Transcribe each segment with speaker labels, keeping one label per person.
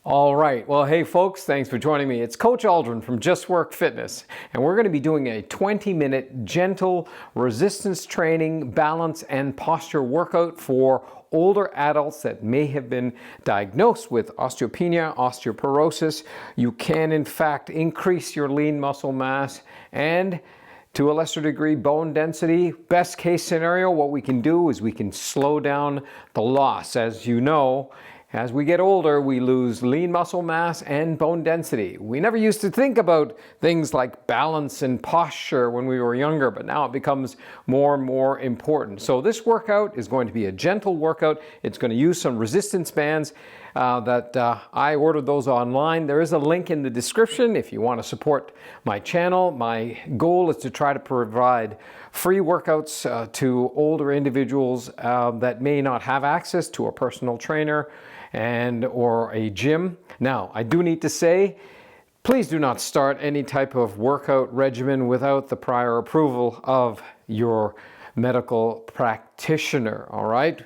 Speaker 1: All right, well, hey folks, thanks for joining me. It's Coach Aldrin from Just Work Fitness, and we're going to be doing a 20-minute gentle resistance training, balance, and posture workout for older adults that may have been diagnosed with osteopenia, osteoporosis. You can, in fact, increase your lean muscle mass and to a lesser degree, bone density. Best case scenario, what we can do is we can slow down the loss. As you know, as we get older, we lose lean muscle mass and bone density. We never used to think about things like balance and posture when we were younger, but now it becomes more and more important. So this workout is going to be a gentle workout. It's going to use some resistance bands I ordered those online. There is a link in the description if you want to support my channel. My goal is to try to provide free workouts to older individuals that may not have access to a personal trainer or a gym. Now, I do need to say, please do not start any type of workout regimen without the prior approval of your medical practitioner, all right?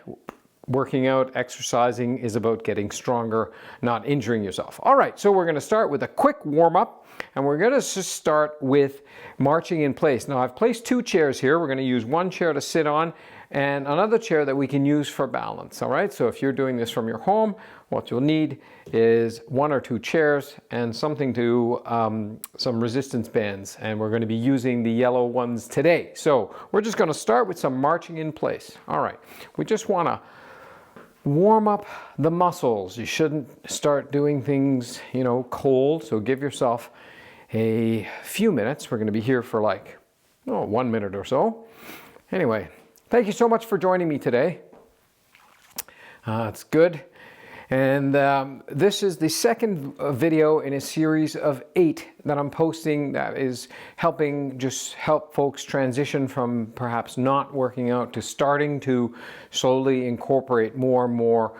Speaker 1: Working out, exercising is about getting stronger, not injuring yourself. All right, so we're going to start with a quick warm-up, and we're going to just start with marching in place. Now, I've placed two chairs here. We're going to use one chair to sit on and another chair that we can use for balance, all right? So if you're doing this from your home, what you'll need is one or two chairs and something to, some resistance bands, and we're going to be using the yellow ones today. So we're just going to start with some marching in place. All right, we just want to warm up the muscles. You shouldn't start doing things, cold, so give yourself a few minutes. We're going to be here for 1 minute or so. Anyway, thank you so much for joining me today. It's good. And this is the second video in a series of 8 that I'm posting that is help folks transition from perhaps not working out to starting to slowly incorporate more and more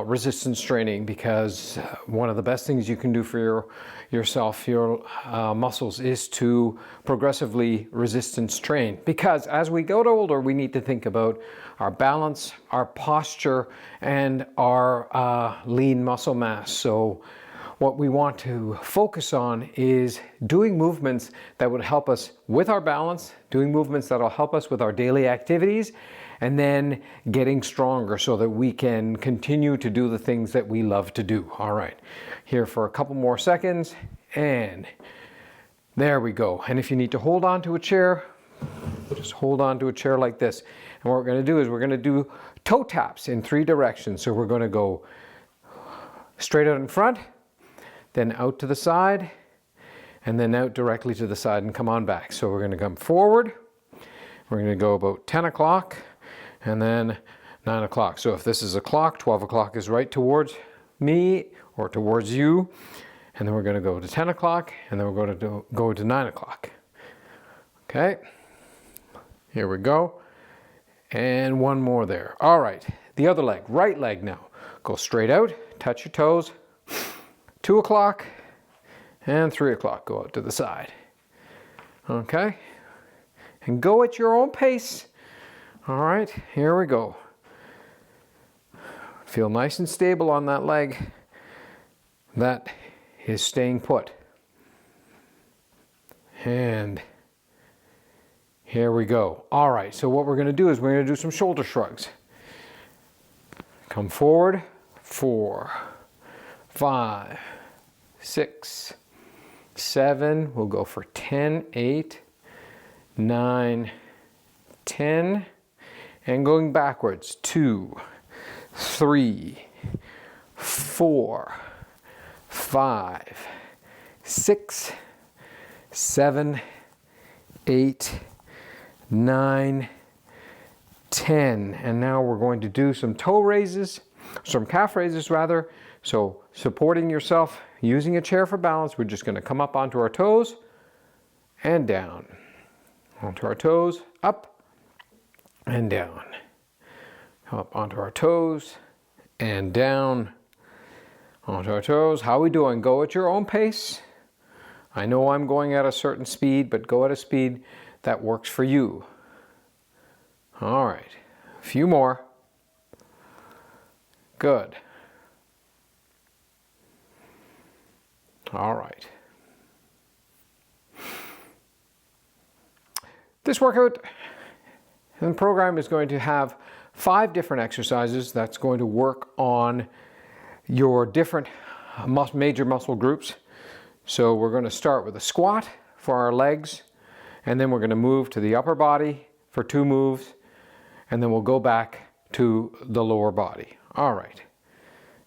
Speaker 1: resistance training, because one of the best things you can do for yourself, your muscles, is to progressively resistance train. Because as we get older, we need to think about our balance, our posture, and our lean muscle mass. So what we want to focus on is doing movements that would help us with our balance, doing movements that will help us with our daily activities, and then getting stronger so that we can continue to do the things that we love to do. All right, here for a couple more seconds, and there we go. And if you need to hold on to a chair, just hold on to a chair like this. And what we're going to do is we're going to do toe taps in 3 directions. So we're going to go straight out in front, then out to the side, and then out directly to the side and come on back. So we're going to come forward. We're going to go about 10 o'clock and then 9 o'clock. So if this is a clock, 12 o'clock is right towards me or towards you. And then we're going to go to 10 o'clock and then we're going to go to 9 o'clock. Okay, here we go. And one more there. All right, the other leg, right leg now. Go straight out, touch your toes. 2 o'clock and 3 o'clock, go out to the side. Okay, and go at your own pace. All right, here we go. Feel nice and stable on that leg. That is staying put. And here we go. All right, so what we're going to do is we're going to do some shoulder shrugs. Come forward. 4, 5, 6, 7. We'll go for 10, 8, 9, 10. And going backwards. 2, 3, 4, 5, 6, 7, 8, 9, 10. And now we're going to do some some calf raises rather. So supporting yourself, using a chair for balance, we're just going to come up onto our toes and down. Onto our toes, up and down. Come up onto our toes and down. Onto our toes. How are we doing? Go at your own pace. I know I'm going at a certain speed, but go at a speed that works for you. All right, a few more. Good. All right. This workout and program is going to have 5 different exercises that's going to work on your different major muscle groups. So we're going to start with a squat for our legs, and then we're going to move to the upper body for 2 moves, and then we'll go back to the lower body. All right.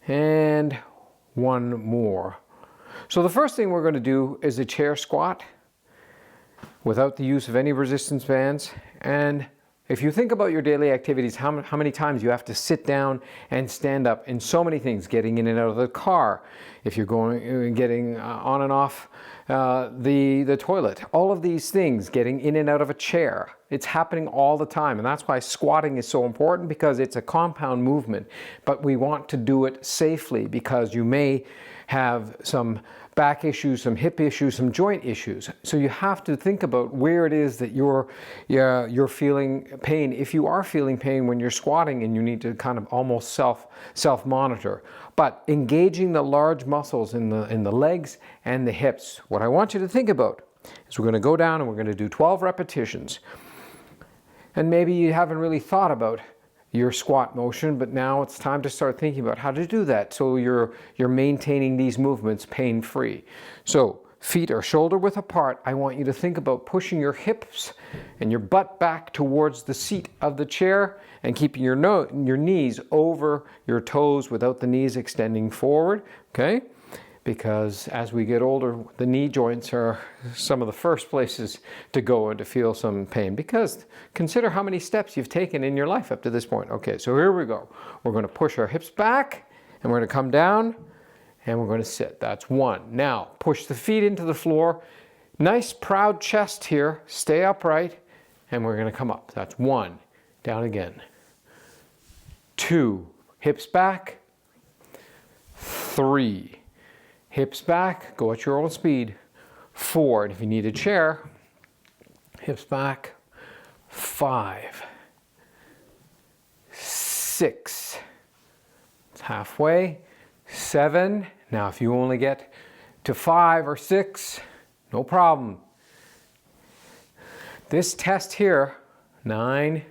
Speaker 1: And 1 more. So the first thing we're going to do is a chair squat without the use of any resistance bands. And if you think about your daily activities, how many times you have to sit down and stand up in so many things, getting in and out of the car, if you're getting on and off the toilet, all of these things, getting in and out of a chair. It's happening all the time, and that's why squatting is so important, because it's a compound movement, but we want to do it safely, because you may have some back issues, some hip issues, some joint issues. So you have to think about where it is that you're feeling pain. If you are feeling pain when you're squatting, and you need to kind of almost self-monitor. But engaging the large muscles in the legs and the hips, what I want you to think about is we're going to go down and we're going to do 12 repetitions. And maybe you haven't really thought about your squat motion, but now it's time to start thinking about how to do that so you're maintaining these movements pain-free. So feet are shoulder width apart. I want you to think about pushing your hips and your butt back towards the seat of the chair, and keeping your knees over your toes without the knees extending forward, okay? Because as we get older, the knee joints are some of the first places to go and to feel some pain, because consider how many steps you've taken in your life up to this point. Okay, so here we go. We're going to push our hips back, and we're going to come down, and we're going to sit. That's 1. Now, push the feet into the floor. Nice proud chest here. Stay upright, and we're going to come up. That's 1. Down again. 2. Hips back. 3. Hips back, go at your own speed. 4, and if you need a chair, hips back. 5, 6, it's halfway. 7, now if you only get to 5 or 6, no problem. This test here, 9,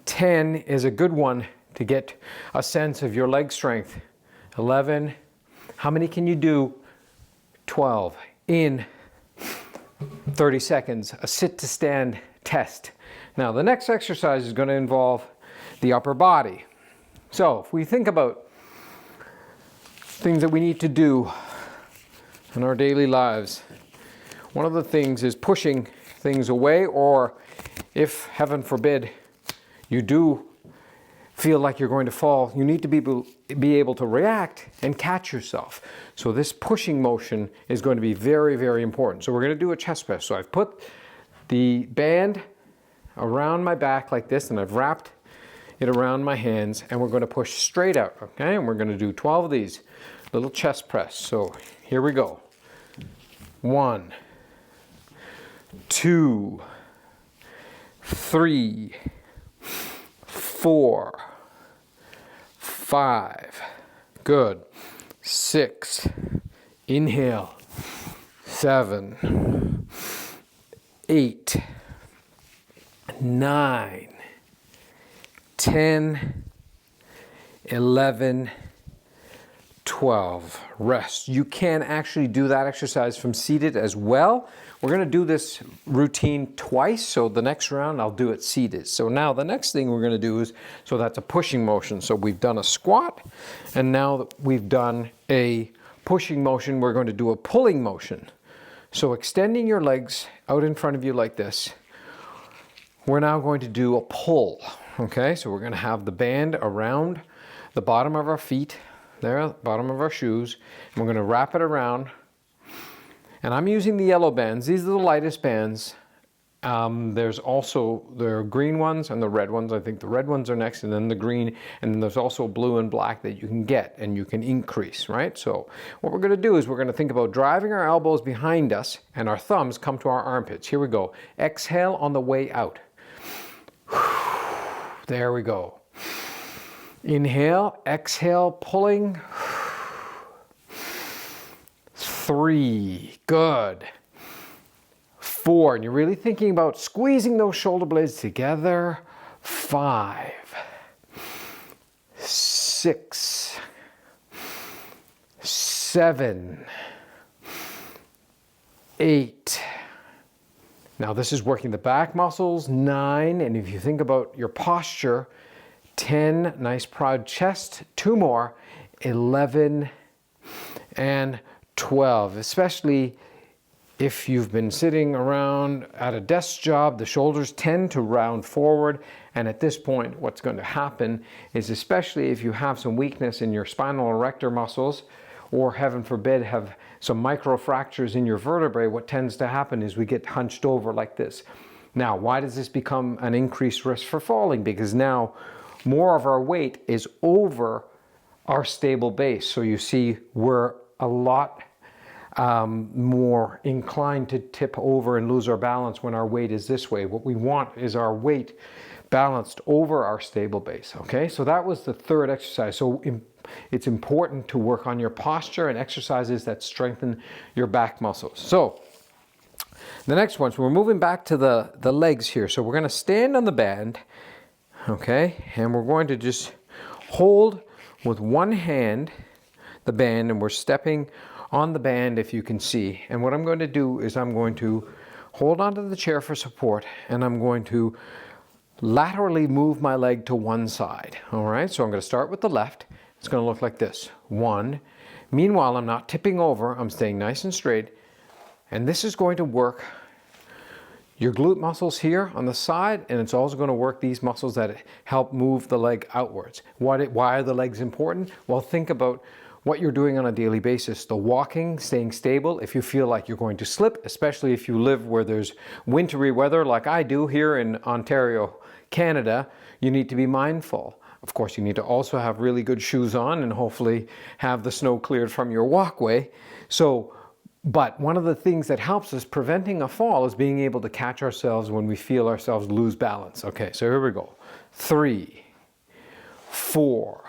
Speaker 1: 10 is a good one to get a sense of your leg strength. 11, how many can you do? 12. In 30 seconds, a sit to stand test. Now the next exercise is going to involve the upper body. So if we think about things that we need to do in our daily lives, one of the things is pushing things away, or if, heaven forbid, you do feel like you're going to fall, you need to be able to react and catch yourself. So this pushing motion is going to be very, very important. So we're going to do a chest press. So I've put the band around my back like this, and I've wrapped it around my hands, and we're going to push straight out, okay? And we're going to do 12 of these little chest press. So here we go. 1, 2, 3, 4, 5, good, 6, inhale, 7, 8, 9, 10, 11, 12. Rest. You can actually do that exercise from seated as well. We're going to do this routine twice, so the next round I'll do it seated. So now the next thing we're going to do is, so that's a pushing motion. So we've done a squat, and now that we've done a pushing motion, we're going to do a pulling motion. So extending your legs out in front of you like this, we're now going to do a pull. Okay, so we're going to have the band around the bottom of our feet, there, bottom of our shoes, and we're going to wrap it around. And I'm using the yellow bands. These are the lightest bands. There's also the green ones and the red ones. I think the red ones are next, and then the green, and then there's also blue and black that you can get and you can increase, right? So what we're going to do is we're going to think about driving our elbows behind us and our thumbs come to our armpits. Here we go. Exhale on the way out. There we go. Inhale, exhale, pulling. 3, good. 4, and you're really thinking about squeezing those shoulder blades together. 5, 6, 7, 8. Now this is working the back muscles. 9, and if you think about your posture, 10, nice proud chest. 2 more, 11 and 12, especially if you've been sitting around at a desk job, the shoulders tend to round forward. And at this point, what's going to happen is, especially if you have some weakness in your spinal erector muscles, or heaven forbid, have some microfractures in your vertebrae, what tends to happen is we get hunched over like this. Now, why does this become an increased risk for falling? Because now more of our weight is over our stable base. So you see, we're a lot more inclined to tip over and lose our balance when our weight is this way. What we want is our weight balanced over our stable base, okay? So that was the third exercise. So it's important to work on your posture and exercises that strengthen your back muscles. So the next one, so we're moving back to the legs here. So we're gonna stand on the band, okay? And we're going to just hold with one hand the band, and we're stepping on the band, if you can see. And what I'm going to do is I'm going to hold onto the chair for support, and I'm going to laterally move my leg to one side. All right, so I'm going to start with the left. It's going to look like this. 1. Meanwhile, I'm not tipping over. I'm staying nice and straight. And this is going to work your glute muscles here on the side, and it's also going to work these muscles that help move the leg outwards. Why are the legs important? Well, think about what you're doing on a daily basis. The walking, staying stable. If you feel like you're going to slip, especially if you live where there's wintry weather like I do here in Ontario, Canada, you need to be mindful. Of course, you need to also have really good shoes on and hopefully have the snow cleared from your walkway. But one of the things that helps us preventing a fall is being able to catch ourselves when we feel ourselves lose balance. Okay, so here we go. 3, 4,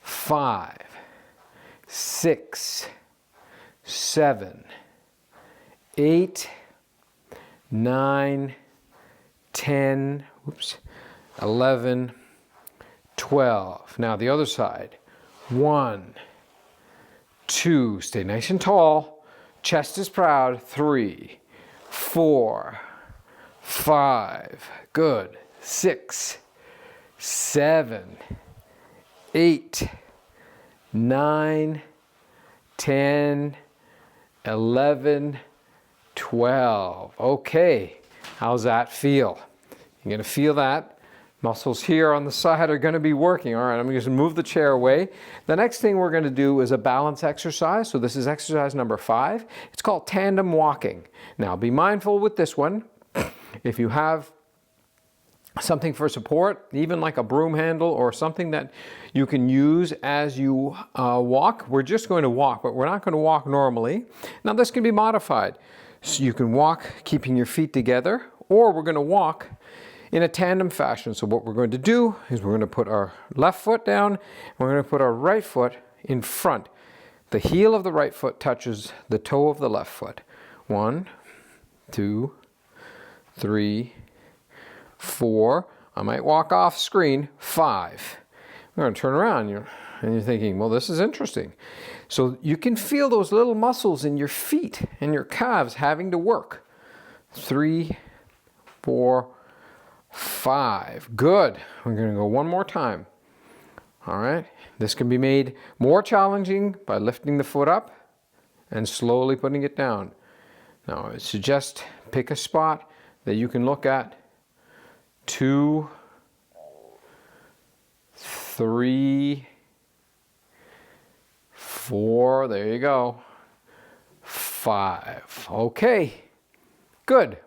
Speaker 1: 5, 6, 7, 8, 9, 10, 11, 12. Now the other side. 1, 2, stay nice and tall. Chest is proud. 3, 4, 5, good. 6, 7, 8, 9, 10, 11, 12. Okay, how's that feel? You're gonna feel that. Muscles here on the side are gonna be working. All right, I'm gonna move the chair away. The next thing we're gonna do is a balance exercise. So this is exercise number 5. It's called tandem walking. Now be mindful with this one. If you have something for support, even like a broom handle or something that you can use as you walk. We're just going to walk, but we're not going to walk normally. Now this can be modified. So you can walk keeping your feet together, or we're going to walk in a tandem fashion. So what we're going to do is we're going to put our left foot down, and we're going to put our right foot in front. The heel of the right foot touches the toe of the left foot. 1, 2, 3, 4, I might walk off screen, 5. We're going to turn around and you're thinking, well, this is interesting. So you can feel those little muscles in your feet and your calves having to work. 3, 4, 5. Good. We're going to go one more time. All right. This can be made more challenging by lifting the foot up and slowly putting it down. Now, I suggest pick a spot that you can look at. 2, 3, 4, there you go. 5. Okay, good.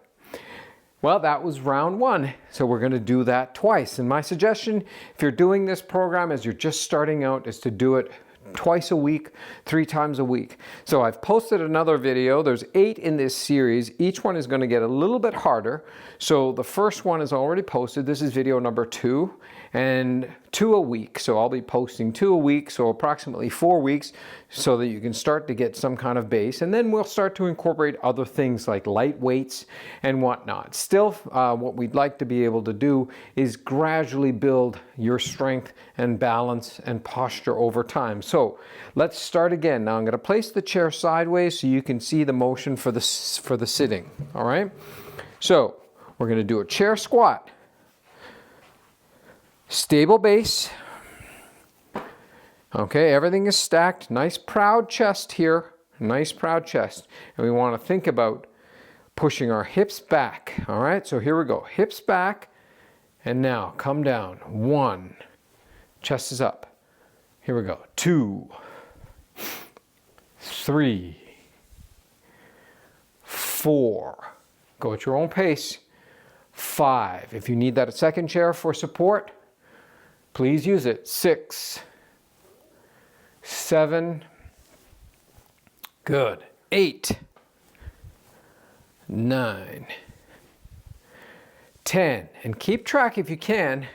Speaker 1: Well, that was round 1. So we're going to do that twice. And my suggestion, if you're doing this program as you're just starting out, is to do it twice a week, 3 times a week. So I've posted another video. There's 8 in this series. Each one is going to get a little bit harder. So the first one is already posted. This is video number 2. and 2 a week. So I'll be posting 2 a week, so approximately 4 weeks, so that you can start to get some kind of base. And then we'll start to incorporate other things like light weights and whatnot. Still, what we'd like to be able to do is gradually build your strength and balance and posture over time. So let's start again. Now I'm going to place the chair sideways so you can see the motion for the sitting. All right. So we're going to do a chair squat. Stable base. Okay, everything is stacked. Nice proud chest here. Nice proud chest. And we want to think about pushing our hips back. All right, so here we go. Hips back. And now come down. 1. Chest is up. Here we go. 2. 3. 4. Go at your own pace. 5. If you need that second chair for support, please use it. 6. 7. Good. 8. 9. 10. And keep track if you can.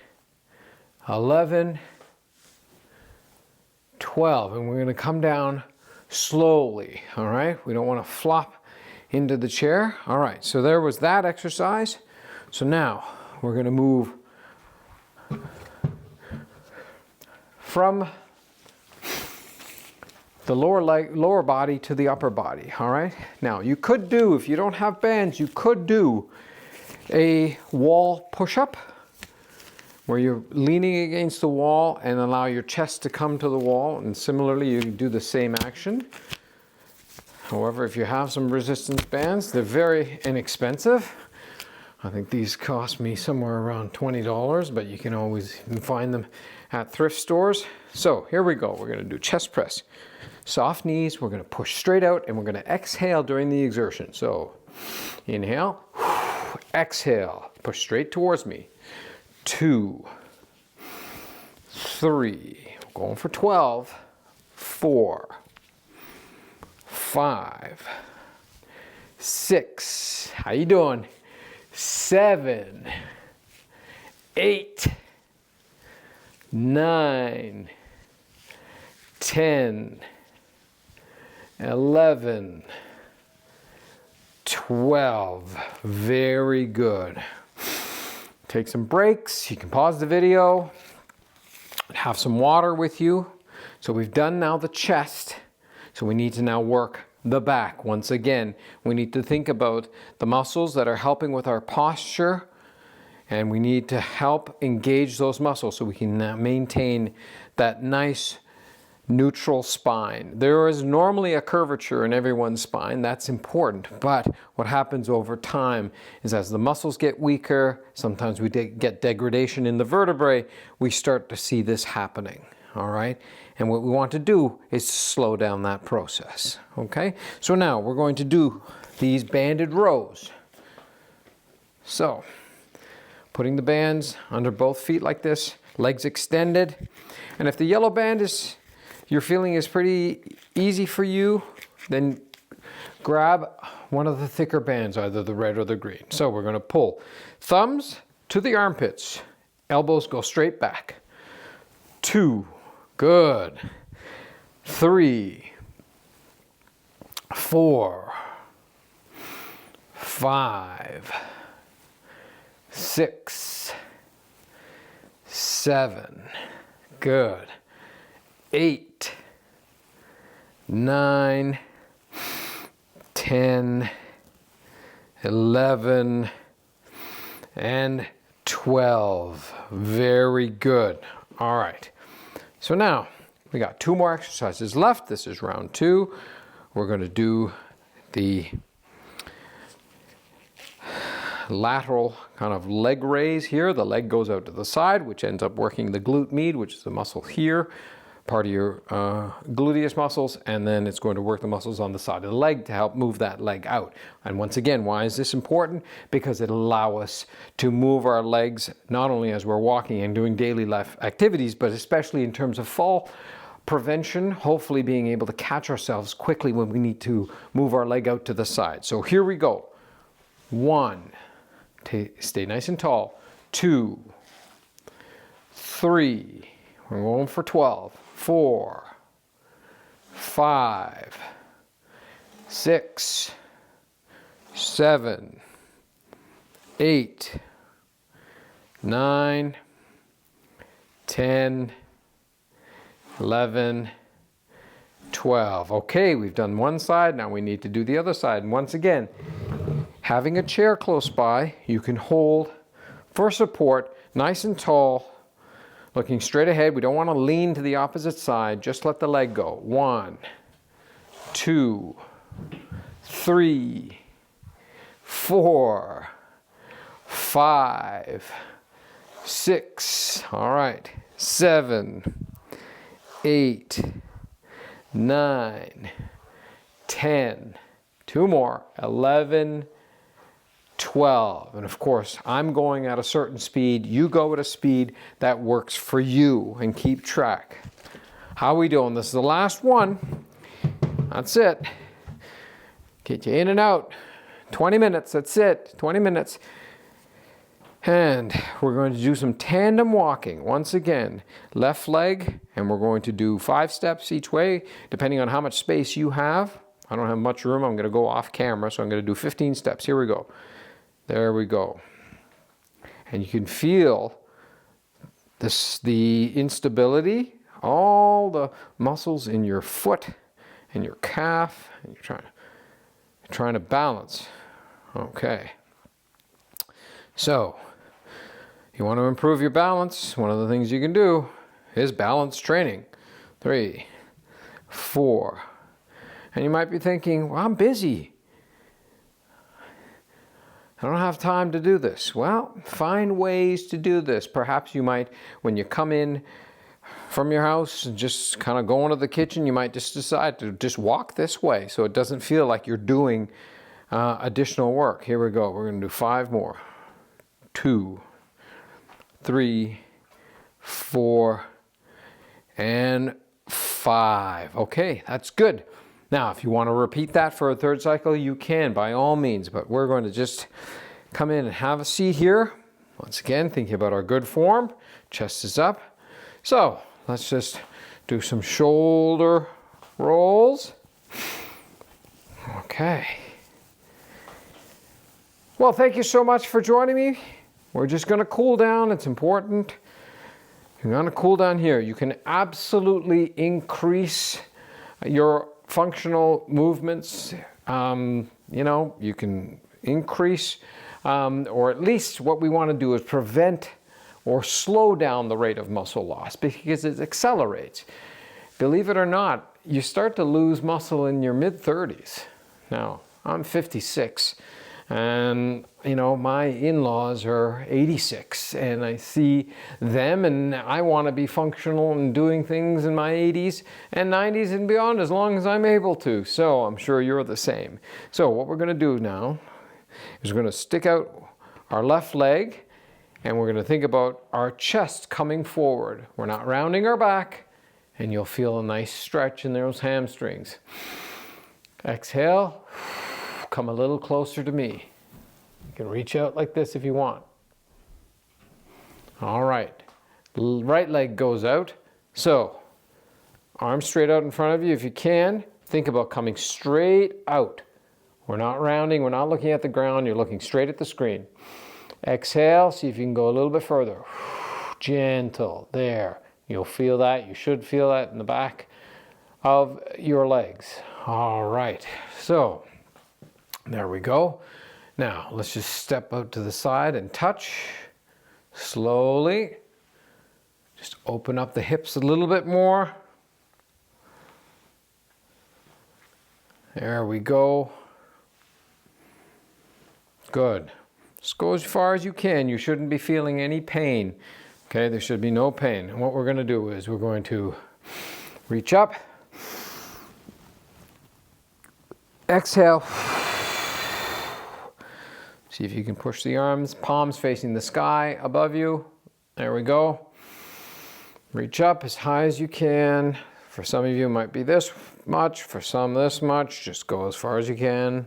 Speaker 1: 11. 12. And we're going to come down slowly. All right. We don't want to flop into the chair. All right. So there was that exercise. So now we're going to move from the lower body to the upper body. All right. Now you could do, if you don't have bands, you could do a wall push-up where you're leaning against the wall and allow your chest to come to the wall. And similarly, you can do the same action. However, if you have some resistance bands, they're very inexpensive. I think these cost me somewhere around $20, but you can always find them at thrift stores. So here we go. We're going to do chest press. Soft knees. We're going to push straight out, and we're going to exhale during the exertion. So inhale, exhale, push straight towards me. 2, 3, going for 12, 4, 5, 6, how you doing? 7, 8, 9, 10, 11, 12. Very good. Take some breaks. You can pause the video, have some water with you. So we've done now the chest. So we need to now work the back. Once again, we need to think about the muscles that are helping with our posture, and we need to help engage those muscles so we can maintain that nice neutral spine. There is normally a curvature in everyone's spine. That's important. But what happens over time is as the muscles get weaker, sometimes we get degradation in the vertebrae, we start to see this happening. All right. And what we want to do is slow down that process. Okay. So now we're going to do these banded rows. So putting the bands under both feet like this, legs extended. And if the yellow band you're feeling is pretty easy for you, then grab one of the thicker bands, either the red or the green. So we're going to pull thumbs to the armpits, elbows go straight back. 2, good. 3, 4, 5, 6, 7, good. 8, 9, 10, 11, and 12. Very good. All right. So now we got 2 more exercises left. This is round 2. We're going to do the lateral kind of leg raise here. The leg goes out to the side, which ends up working the glute med, which is the muscle here, part of your gluteus muscles, and then it's going to work the muscles on the side of the leg to help move that leg out. And once again, why is this important? Because it allows us to move our legs not only as we're walking and doing daily life activities, but especially in terms of fall prevention, hopefully being able to catch ourselves quickly when we need to move our leg out to the side. So here we go. 1, stay nice and tall. 2, 3. We're going for 12. 4, 5, 6, 7, 8, 9, 10, 11, 12. Okay, we've done one side. Now we need to do the other side. And once again, having a chair close by, you can hold for support, nice and tall, looking straight ahead. We don't want to lean to the opposite side. Just let the leg go. 1, 2, 3, 4, 5, 6. All right. 7, 8, 9, 10. 2 more. 11, 12. And of course, I'm going at a certain speed. You go at a speed that works for you, and keep track. How are we doing? This is the last one. That's it. Get you in and out. 20 minutes. That's it. 20 minutes. And we're going to do some tandem walking. Once again, left leg, and we're going to do 5 steps each way, depending on how much space you have. I don't have much room. I'm going to go off camera, so I'm going to do 15 steps. Here we go. There we go. And you can feel this, the instability, all the muscles in your foot and your calf, and you're trying to balance. Okay. So, you want to improve your balance, one of the things you can do is balance training. 3, 4. And you might be thinking, well, I'm busy. I don't have time to do this. Well, find ways to do this. Perhaps you might, when you come in from your house and just kind of go into the kitchen, you might just decide to just walk this way so it doesn't feel like you're doing additional work. Here we go. We're going to do 5 more. 2, 3, 4, and 5. Okay, that's good. Now, if you want to repeat that for a 3rd cycle, you can, by all means, but we're going to just come in and have a seat here. Once again, thinking about our good form. Chest is up. So, let's just do some shoulder rolls. Okay. Well, thank you so much for joining me. We're just going to cool down. It's important. You're going to cool down here. You can absolutely increase your functional movements. You know, you can increase, or at least what we want to do is prevent or slow down the rate of muscle loss, because it accelerates. Believe it or not, you start to lose muscle in your mid-30s. Now, I'm 56. And, you know, my in-laws are 86, and I see them, and I want to be functional and doing things in my 80s and 90s and beyond as long as I'm able to. So I'm sure you're the same. So what we're going to do now is we're going to stick out our left leg, and we're going to think about our chest coming forward. We're not rounding our back, and you'll feel a nice stretch in those hamstrings. Exhale. Come a little closer to me. You can reach out like this if you want. All right. Right leg goes out. So, arms straight out in front of you if you can. Think about coming straight out. We're not rounding. We're not looking at the ground. You're looking straight at the screen. Exhale. See if you can go a little bit further. Gentle. There. You'll feel that. You should feel that in the back of your legs. All right. So, there we go. Now, let's just step out to the side and touch slowly. Just open up the hips a little bit more. There we go. Good. Just go as far as you can. You shouldn't be feeling any pain. Okay, there should be no pain. And what we're going to do is we're going to reach up. Exhale. See if you can push the arms, palms facing the sky above you. There we go. Reach up as high as you can. For some of you, it might be this much. For some, this much. Just go as far as you can.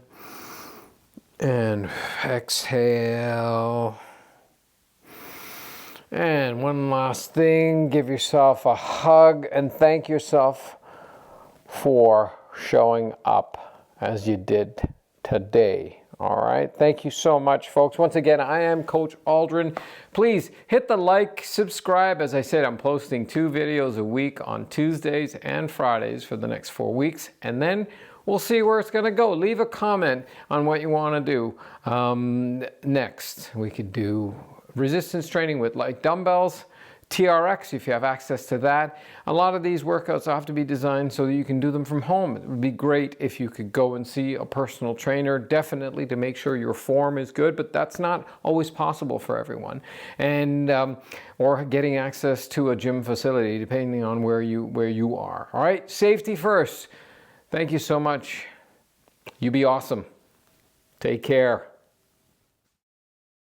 Speaker 1: And exhale. And one last thing, give yourself a hug and thank yourself for showing up as you did today. All right. Thank you so much, folks. Once again, I am Coach Aldrin. Please hit the like, subscribe. As I said, I'm posting 2 videos a week on Tuesdays and Fridays for the next 4 weeks. And then we'll see where it's going to go. Leave a comment on what you want to do. Next, we could do resistance training with like dumbbells, TRX if you have access to that. A lot of these workouts have to be designed so that you can do them from home. It would be great if you could go and see a personal trainer, definitely to make sure your form is good, but that's not always possible for everyone. And or getting access to a gym facility depending on where you are. All right, safety first. Thank you so much. You be awesome. Take care.